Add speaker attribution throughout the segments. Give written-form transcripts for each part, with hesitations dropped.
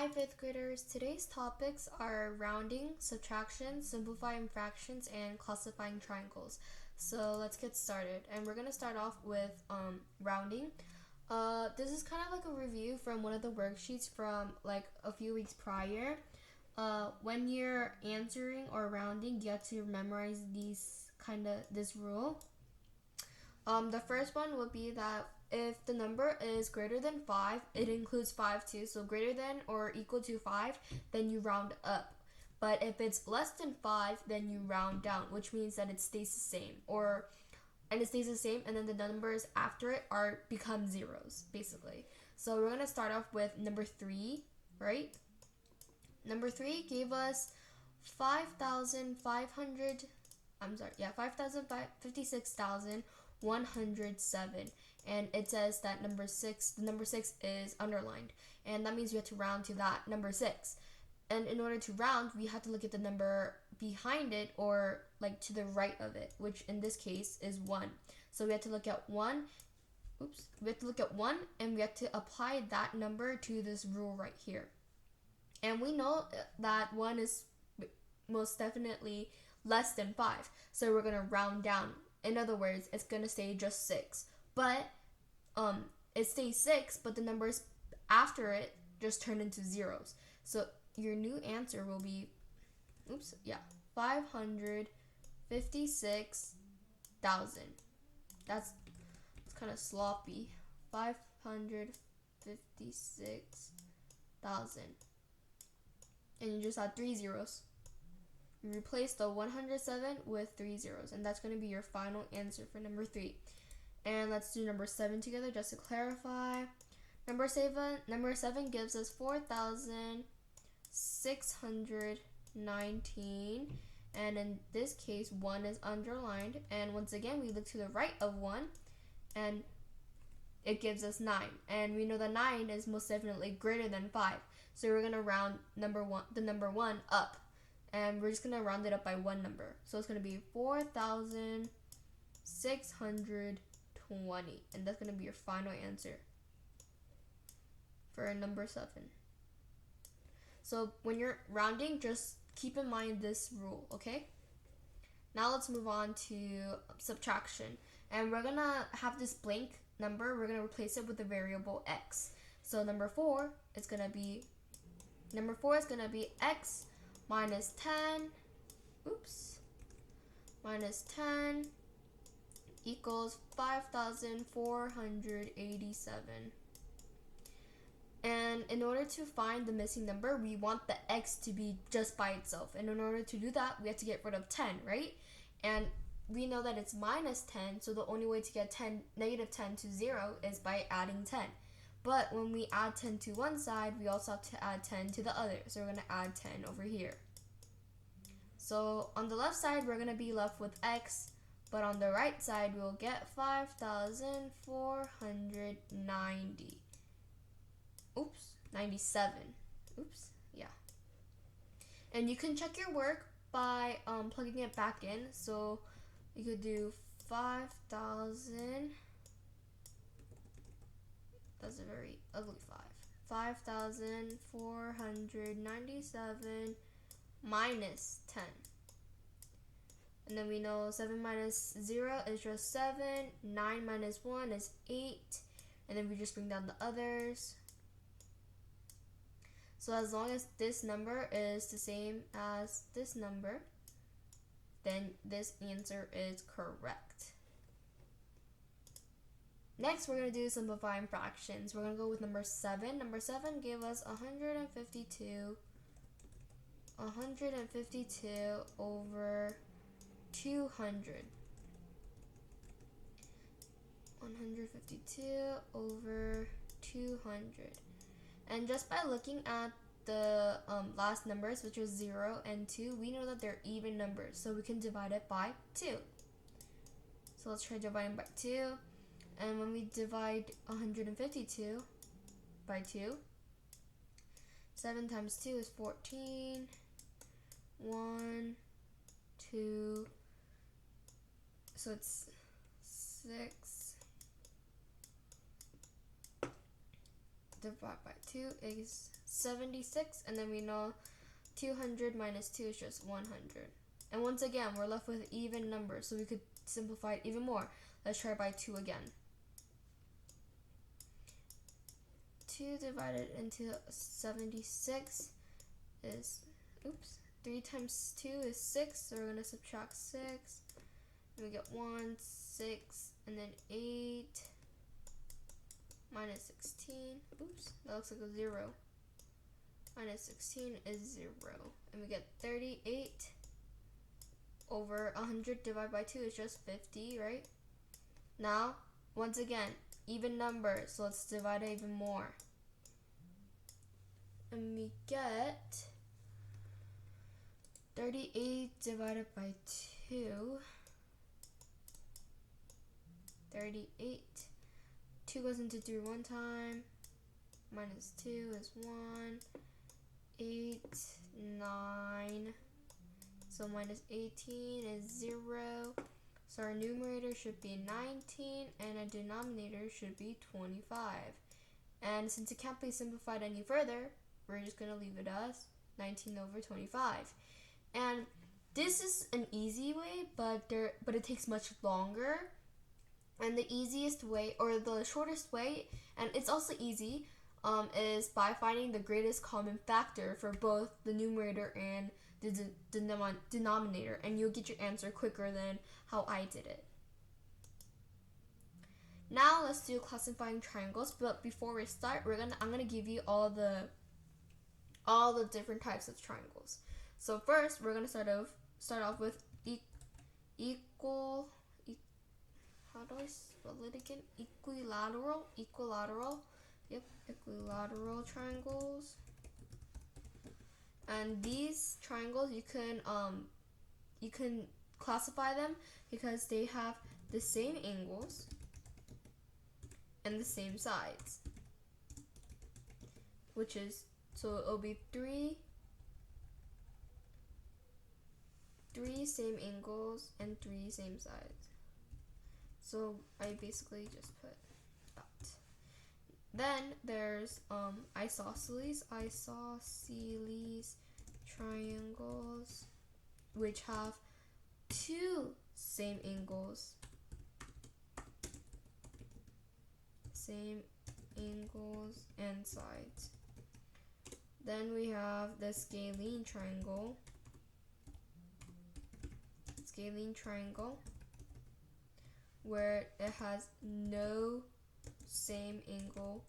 Speaker 1: Hi 5th graders, today's topics are rounding, subtraction, simplifying fractions, and classifying triangles. So let's get started, and we're going to start off with rounding. This is kind of like a review from one of the worksheets from like a few weeks prior. When you're answering or rounding, you have to memorize this rule. The first one would be that if the number is greater than 5, it includes 5 too. So greater than or equal to 5, then you round up. But if it's less than 5, then you round down, which means that it stays the same. And it stays the same, and then the numbers after it become zeros, basically. So we're gonna start off with number 3, right? Number 3 gave us 556,107, and it says that the number 6 is underlined, and that means we have to round to that number 6. And in order to round, we have to look at the number behind it, or like to the right of it, which in this case is 1. So we have to look at 1. We have to look at 1, and we have to apply that number to this rule right here. And we know that 1 is most definitely less than 5. So we're going to round down. In other words, it's going to stay just 6. But it stays 6, but the numbers after it just turn into zeros. So your new answer will be 556,000. That's kind of sloppy. 556,000. And you just add 3 zeros. You replace the 107 with 3 zeros, and that's going to be your final answer for number 3. And let's do number 7 together just to clarify. Number 7 gives us 4,619, and in this case 1 is underlined, and once again we look to the right of 1 and it gives us 9, and we know that 9 is most definitely greater than 5. So we're going to round the number 1 up, and we're just going to round it up by one number. So it's going to be 4,620, and that's going to be your final answer for number 7. So when you're rounding, just keep in mind this rule, okay? Now let's move on to subtraction, and we're going to have this blank number. We're going to replace it with the variable x. So number 4 is going to be x minus 10 equals 5,487. And in order to find the missing number, we want the x to be just by itself. And in order to do that, we have to get rid of 10, right? And we know that it's minus 10, so the only way to get negative 10 to 0 is by adding 10. But when we add 10 to one side, we also have to add 10 to the other. So we're going to add 10 over here. So on the left side, we're going to be left with x. But on the right side, we'll get 5,490. 97. And you can check your work by plugging it back in. So you could do 5,000. That's a very ugly 5. 5,497 minus 10. And then we know 7 minus 0 is just 7. 9 minus 1 is 8. And then we just bring down the others. So as long as this number is the same as this number, then this answer is correct. Next, we're going to do simplifying fractions. We're going to go with number 7. Number 7 gave us 152 over 200. 152 over 200. And just by looking at the last numbers, which was 0 and 2, we know that they're even numbers. So we can divide it by 2. So let's try dividing by 2. And when we divide 152 by 2, 7 times 2 is 14. 1, 2, so it's 6, divided by 2 is 76, and then we know 200 minus 2 is just 100. And once again, we're left with even numbers, so we could simplify it even more. Let's try by 2 again. 2 divided into 76 is, 3 times 2 is 6, so we're going to subtract 6. And we get 1, 6, and then 8 minus 16. That looks like a 0. Minus 16 is 0. And we get 38 over 100 divided by 2 is just 50, right? Now, once again, even numbers, so let's divide it even more. And we get 38 divided by 2. 38. 2 goes into 3 one time. Minus 2 is 1. 8, 9. So minus 18 is 0. So our numerator should be 19 and our denominator should be 25. And since it can't be simplified any further, we're just going to leave it as 19 over 25. And this is an easy way, but it takes much longer. And the easiest way, or the shortest way, and it's also easy, is by finding the greatest common factor for both the numerator and the denominator, and you'll get your answer quicker than how I did it. Now let's do classifying triangles, but before we start, I'm gonna give you all the different types of triangles. So first, we're gonna start off with how do I spell it again? Equilateral. Yep, equilateral triangles. And these triangles, you can classify them because they have the same angles and the same sides, which is, so it'll be three same angles and 3 same sides. So I basically just put that. Then there's isosceles triangles, which have 2 same angles and sides. Then we have the scalene triangle, where it has no same angle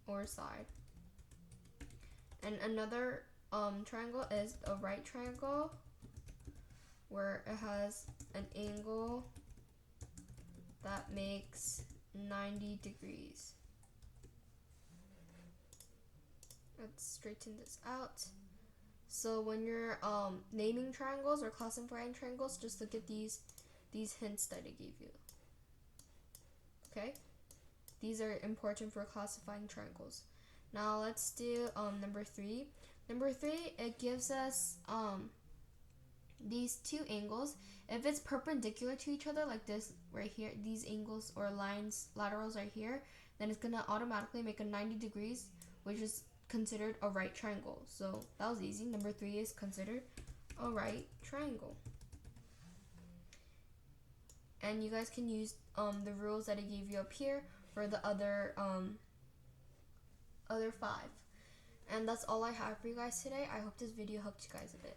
Speaker 1: or side. And another triangle is a right triangle, where it has an angle that makes 90 degrees. Let's straighten this out. So when you're naming triangles or classifying triangles, just look at these hints that I gave you. Okay? These are important for classifying triangles. Now let's do number 3. Number 3, it gives us these 2 angles. If it's perpendicular to each other, like this right here, these angles or lines, laterals are here, then it's gonna automatically make a 90 degrees, which is considered a right triangle. So that was easy. Number 3 is considered a right triangle. And you guys can use the rules that I gave you up here for the other 5. And that's all I have for you guys today. I hope this video helped you guys a bit.